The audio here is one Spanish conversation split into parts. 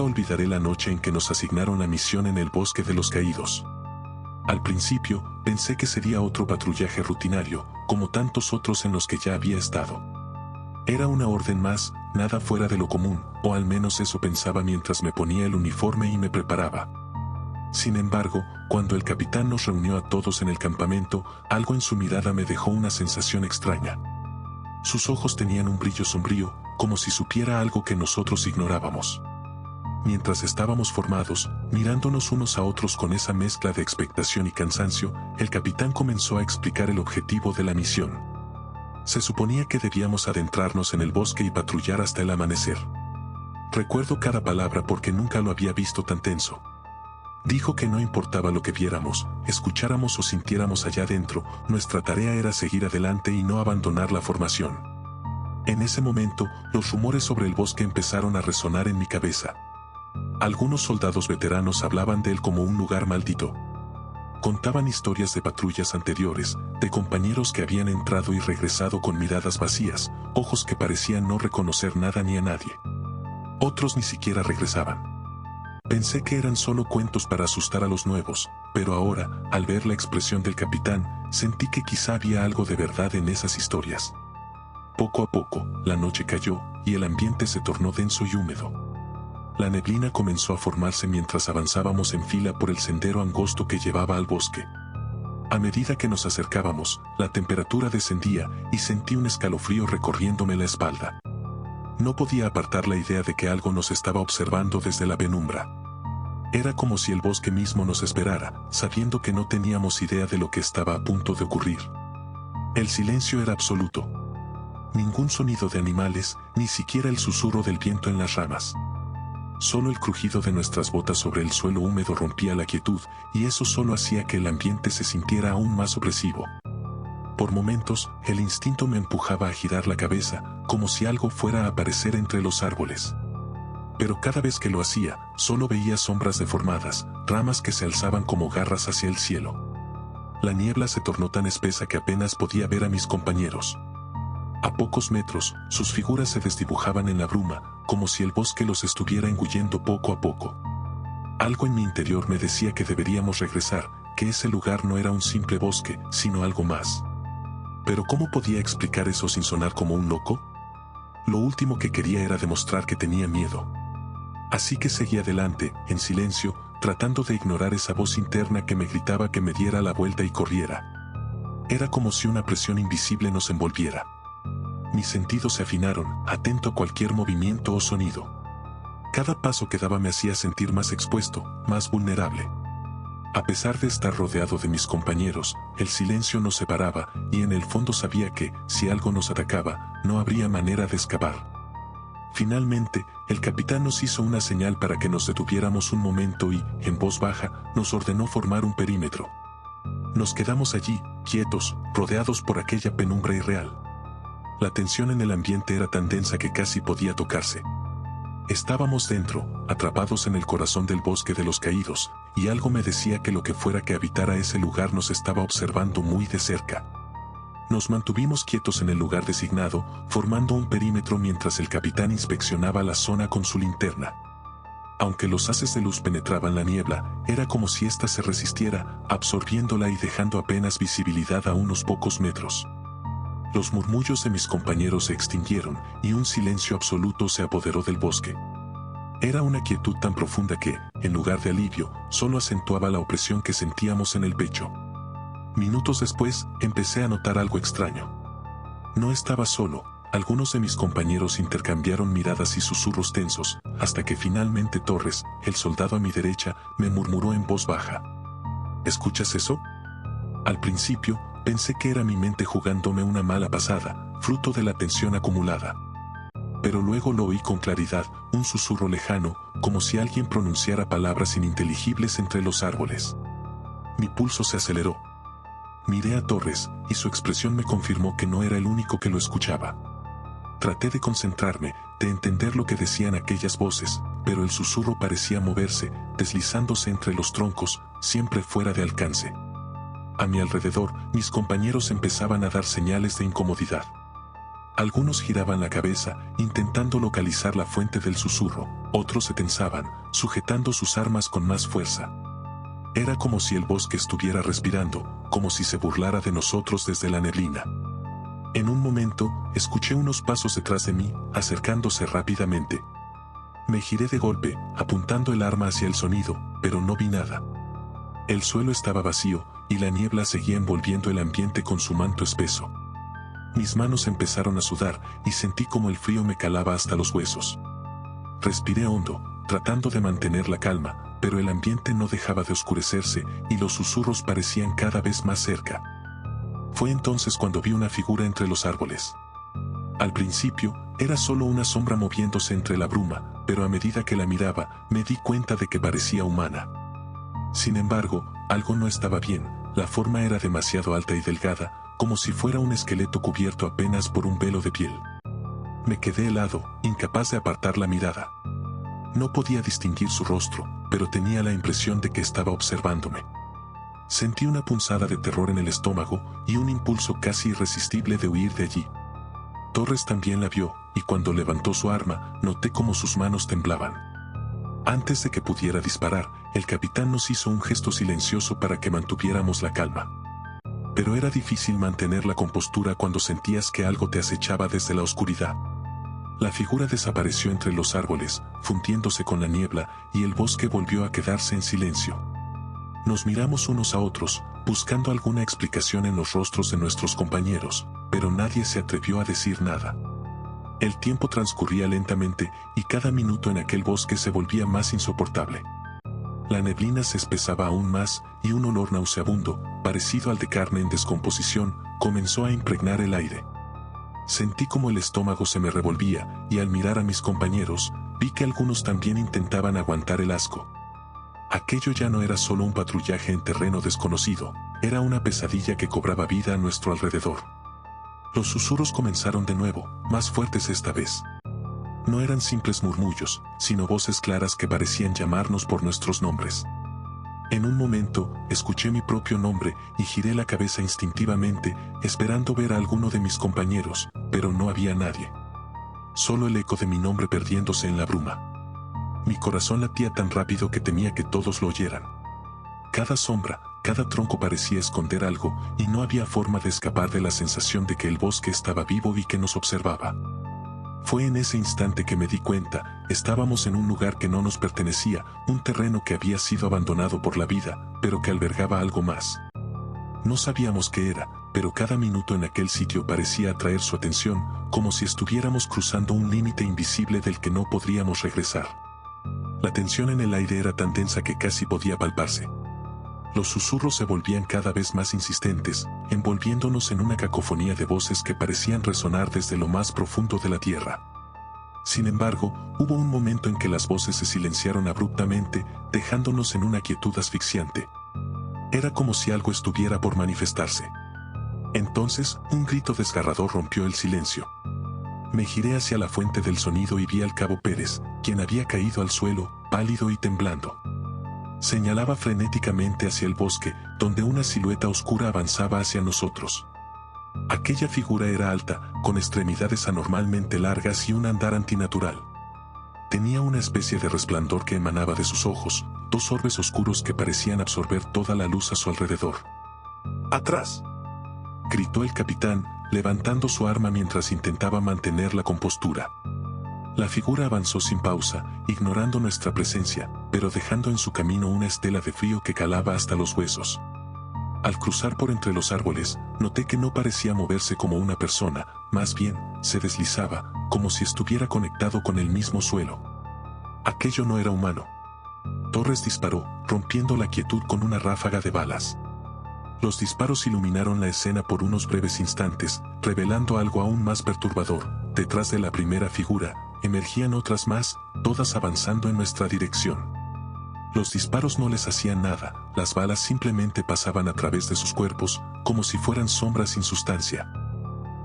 Nunca olvidaré la noche en que nos asignaron la misión en el Bosque de los Caídos. Al principio, pensé que sería otro patrullaje rutinario, como tantos otros en los que ya había estado. Era una orden más, nada fuera de lo común, o al menos eso pensaba mientras me ponía el uniforme y me preparaba. Sin embargo, cuando el capitán nos reunió a todos en el campamento, algo en su mirada me dejó una sensación extraña. Sus ojos tenían un brillo sombrío, como si supiera algo que nosotros ignorábamos. Mientras estábamos formados, mirándonos unos a otros con esa mezcla de expectación y cansancio, el capitán comenzó a explicar el objetivo de la misión. Se suponía que debíamos adentrarnos en el bosque y patrullar hasta el amanecer. Recuerdo cada palabra porque nunca lo había visto tan tenso. Dijo que no importaba lo que viéramos, escucháramos o sintiéramos allá adentro, nuestra tarea era seguir adelante y no abandonar la formación. En ese momento, los rumores sobre el bosque empezaron a resonar en mi cabeza. Algunos soldados veteranos hablaban de él como un lugar maldito. Contaban historias de patrullas anteriores, de compañeros que habían entrado y regresado con miradas vacías, ojos que parecían no reconocer nada ni a nadie. Otros ni siquiera regresaban. Pensé que eran solo cuentos para asustar a los nuevos, pero ahora, al ver la expresión del capitán, sentí que quizá había algo de verdad en esas historias. Poco a poco, la noche cayó, y el ambiente se tornó denso y húmedo. La neblina comenzó a formarse mientras avanzábamos en fila por el sendero angosto que llevaba al bosque. A medida que nos acercábamos, la temperatura descendía y sentí un escalofrío recorriéndome la espalda. No podía apartar la idea de que algo nos estaba observando desde la penumbra. Era como si el bosque mismo nos esperara, sabiendo que no teníamos idea de lo que estaba a punto de ocurrir. El silencio era absoluto. Ningún sonido de animales, ni siquiera el susurro del viento en las ramas. Solo el crujido de nuestras botas sobre el suelo húmedo rompía la quietud, y eso solo hacía que el ambiente se sintiera aún más opresivo. Por momentos, el instinto me empujaba a girar la cabeza, como si algo fuera a aparecer entre los árboles. Pero cada vez que lo hacía, solo veía sombras deformadas, ramas que se alzaban como garras hacia el cielo. La niebla se tornó tan espesa que apenas podía ver a mis compañeros. A pocos metros, sus figuras se desdibujaban en la bruma, como si el bosque los estuviera engullendo poco a poco. Algo en mi interior me decía que deberíamos regresar, que ese lugar no era un simple bosque, sino algo más. Pero ¿cómo podía explicar eso sin sonar como un loco? Lo último que quería era demostrar que tenía miedo. Así que seguí adelante, en silencio, tratando de ignorar esa voz interna que me gritaba que me diera la vuelta y corriera. Era como si una presión invisible nos envolviera. Mis sentidos se afinaron, atento a cualquier movimiento o sonido. Cada paso que daba me hacía sentir más expuesto, más vulnerable. A pesar de estar rodeado de mis compañeros, el silencio nos separaba, y en el fondo sabía que, si algo nos atacaba, no habría manera de escapar. Finalmente, el capitán nos hizo una señal para que nos detuviéramos un momento y, en voz baja, nos ordenó formar un perímetro. Nos quedamos allí, quietos, rodeados por aquella penumbra irreal. La tensión en el ambiente era tan densa que casi podía tocarse. Estábamos dentro, atrapados en el corazón del Bosque de los Caídos, y algo me decía que lo que fuera que habitara ese lugar nos estaba observando muy de cerca. Nos mantuvimos quietos en el lugar designado, formando un perímetro mientras el capitán inspeccionaba la zona con su linterna. Aunque los haces de luz penetraban la niebla, era como si ésta se resistiera, absorbiéndola y dejando apenas visibilidad a unos pocos metros. Los murmullos de mis compañeros se extinguieron, y un silencio absoluto se apoderó del bosque. Era una quietud tan profunda que, en lugar de alivio, solo acentuaba la opresión que sentíamos en el pecho. Minutos después, empecé a notar algo extraño. No estaba solo, algunos de mis compañeros intercambiaron miradas y susurros tensos, hasta que finalmente Torres, el soldado a mi derecha, me murmuró en voz baja. ¿Escuchas eso? Al principio, pensé que era mi mente jugándome una mala pasada, fruto de la tensión acumulada. Pero luego lo oí con claridad, un susurro lejano, como si alguien pronunciara palabras ininteligibles entre los árboles. Mi pulso se aceleró. Miré a Torres, y su expresión me confirmó que no era el único que lo escuchaba. Traté de concentrarme, de entender lo que decían aquellas voces, pero el susurro parecía moverse, deslizándose entre los troncos, siempre fuera de alcance. A mi alrededor, mis compañeros empezaban a dar señales de incomodidad. Algunos giraban la cabeza, intentando localizar la fuente del susurro, otros se tensaban, sujetando sus armas con más fuerza. Era como si el bosque estuviera respirando, como si se burlara de nosotros desde la neblina. En un momento, escuché unos pasos detrás de mí, acercándose rápidamente. Me giré de golpe, apuntando el arma hacia el sonido, pero no vi nada. El suelo estaba vacío, y la niebla seguía envolviendo el ambiente con su manto espeso. Mis manos empezaron a sudar, y sentí como el frío me calaba hasta los huesos. Respiré hondo, tratando de mantener la calma, pero el ambiente no dejaba de oscurecerse, y los susurros parecían cada vez más cerca. Fue entonces cuando vi una figura entre los árboles. Al principio, era solo una sombra moviéndose entre la bruma, pero a medida que la miraba, me di cuenta de que parecía humana. Sin embargo, algo no estaba bien, la forma era demasiado alta y delgada, como si fuera un esqueleto cubierto apenas por un velo de piel. Me quedé helado, incapaz de apartar la mirada. No podía distinguir su rostro, pero tenía la impresión de que estaba observándome. Sentí una punzada de terror en el estómago y un impulso casi irresistible de huir de allí. Torres también la vio, y cuando levantó su arma, noté cómo sus manos temblaban. Antes de que pudiera disparar, el capitán nos hizo un gesto silencioso para que mantuviéramos la calma. Pero era difícil mantener la compostura cuando sentías que algo te acechaba desde la oscuridad. La figura desapareció entre los árboles, fundiéndose con la niebla, y el bosque volvió a quedarse en silencio. Nos miramos unos a otros, buscando alguna explicación en los rostros de nuestros compañeros, pero nadie se atrevió a decir nada. El tiempo transcurría lentamente, y cada minuto en aquel bosque se volvía más insoportable. La neblina se espesaba aún más, y un olor nauseabundo, parecido al de carne en descomposición, comenzó a impregnar el aire. Sentí como el estómago se me revolvía, y al mirar a mis compañeros, vi que algunos también intentaban aguantar el asco. Aquello ya no era solo un patrullaje en terreno desconocido, era una pesadilla que cobraba vida a nuestro alrededor. Los susurros comenzaron de nuevo, más fuertes esta vez. No eran simples murmullos, sino voces claras que parecían llamarnos por nuestros nombres. En un momento, escuché mi propio nombre y giré la cabeza instintivamente, esperando ver a alguno de mis compañeros, pero no había nadie. Solo el eco de mi nombre perdiéndose en la bruma. Mi corazón latía tan rápido que temía que todos lo oyeran. Cada sombra, cada tronco parecía esconder algo, y no había forma de escapar de la sensación de que el bosque estaba vivo y que nos observaba. Fue en ese instante que me di cuenta, estábamos en un lugar que no nos pertenecía, un terreno que había sido abandonado por la vida, pero que albergaba algo más. No sabíamos qué era, pero cada minuto en aquel sitio parecía atraer su atención, como si estuviéramos cruzando un límite invisible del que no podríamos regresar. La tensión en el aire era tan densa que casi podía palparse. Los susurros se volvían cada vez más insistentes, envolviéndonos en una cacofonía de voces que parecían resonar desde lo más profundo de la tierra. Sin embargo, hubo un momento en que las voces se silenciaron abruptamente, dejándonos en una quietud asfixiante. Era como si algo estuviera por manifestarse. Entonces, un grito desgarrador rompió el silencio. Me giré hacia la fuente del sonido y vi al cabo Pérez, quien había caído al suelo, pálido y temblando. Señalaba frenéticamente hacia el bosque, donde una silueta oscura avanzaba hacia nosotros. Aquella figura era alta, con extremidades anormalmente largas y un andar antinatural. Tenía una especie de resplandor que emanaba de sus ojos, dos orbes oscuros que parecían absorber toda la luz a su alrededor. ¡Atrás!, gritó el capitán, levantando su arma mientras intentaba mantener la compostura. La figura avanzó sin pausa, ignorando nuestra presencia, pero dejando en su camino una estela de frío que calaba hasta los huesos. Al cruzar por entre los árboles, noté que no parecía moverse como una persona, más bien, se deslizaba, como si estuviera conectado con el mismo suelo. Aquello no era humano. Torres disparó, rompiendo la quietud con una ráfaga de balas. Los disparos iluminaron la escena por unos breves instantes, revelando algo aún más perturbador. Detrás de la primera figura, emergían otras más, todas avanzando en nuestra dirección. Los disparos no les hacían nada, las balas simplemente pasaban a través de sus cuerpos, como si fueran sombras sin sustancia.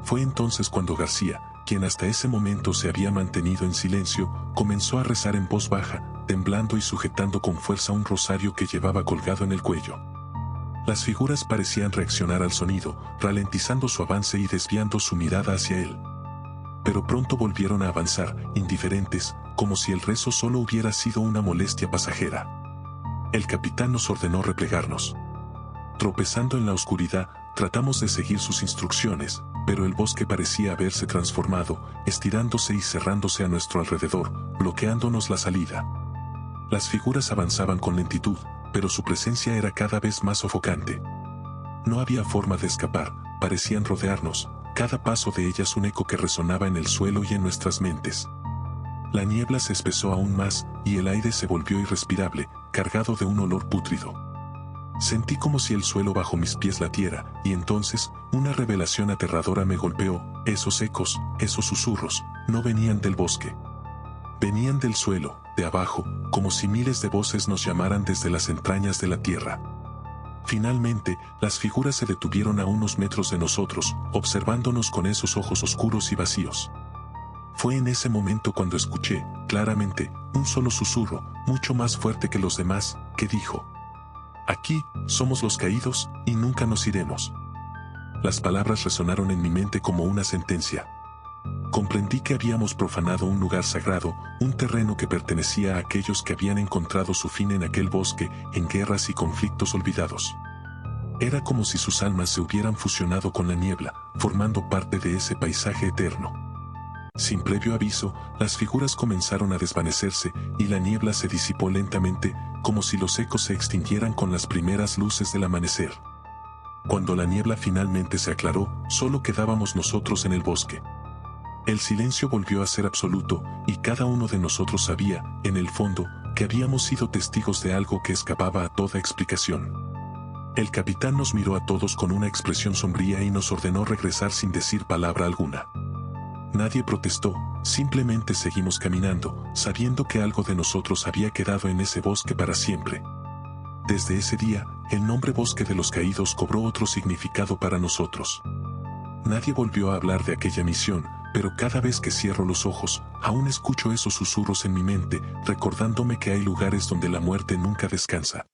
Fue entonces cuando García, quien hasta ese momento se había mantenido en silencio, comenzó a rezar en voz baja, temblando y sujetando con fuerza un rosario que llevaba colgado en el cuello. Las figuras parecían reaccionar al sonido, ralentizando su avance y desviando su mirada hacia él. pero pronto volvieron a avanzar, indiferentes, como si el rezo solo hubiera sido una molestia pasajera. El capitán nos ordenó replegarnos. Tropezando en la oscuridad, tratamos de seguir sus instrucciones, pero el bosque parecía haberse transformado, estirándose y cerrándose a nuestro alrededor, bloqueándonos la salida. Las figuras avanzaban con lentitud, pero su presencia era cada vez más sofocante. No había forma de escapar, parecían rodearnos, cada paso de ellas un eco que resonaba en el suelo y en nuestras mentes. La niebla se espesó aún más, y el aire se volvió irrespirable, cargado de un olor pútrido. Sentí como si el suelo bajo mis pies latiera, y entonces, una revelación aterradora me golpeó. Esos ecos, esos susurros, no venían del bosque. Venían del suelo, de abajo, como si miles de voces nos llamaran desde las entrañas de la tierra. Finalmente, las figuras se detuvieron a unos metros de nosotros, observándonos con esos ojos oscuros y vacíos. Fue en ese momento cuando escuché, claramente, un solo susurro, mucho más fuerte que los demás, que dijo: «Aquí, somos los caídos, y nunca nos iremos». Las palabras resonaron en mi mente como una sentencia. Comprendí que habíamos profanado un lugar sagrado, un terreno que pertenecía a aquellos que habían encontrado su fin en aquel bosque, en guerras y conflictos olvidados. Era como si sus almas se hubieran fusionado con la niebla, formando parte de ese paisaje eterno. Sin previo aviso, las figuras comenzaron a desvanecerse, y la niebla se disipó lentamente, como si los ecos se extinguieran con las primeras luces del amanecer. Cuando la niebla finalmente se aclaró, solo quedábamos nosotros en el bosque. El silencio volvió a ser absoluto, y cada uno de nosotros sabía, en el fondo, que habíamos sido testigos de algo que escapaba a toda explicación. El capitán nos miró a todos con una expresión sombría y nos ordenó regresar sin decir palabra alguna. Nadie protestó, simplemente seguimos caminando, sabiendo que algo de nosotros había quedado en ese bosque para siempre. Desde ese día, el nombre Bosque de los Caídos cobró otro significado para nosotros. Nadie volvió a hablar de aquella misión, pero cada vez que cierro los ojos, aún escucho esos susurros en mi mente, recordándome que hay lugares donde la muerte nunca descansa.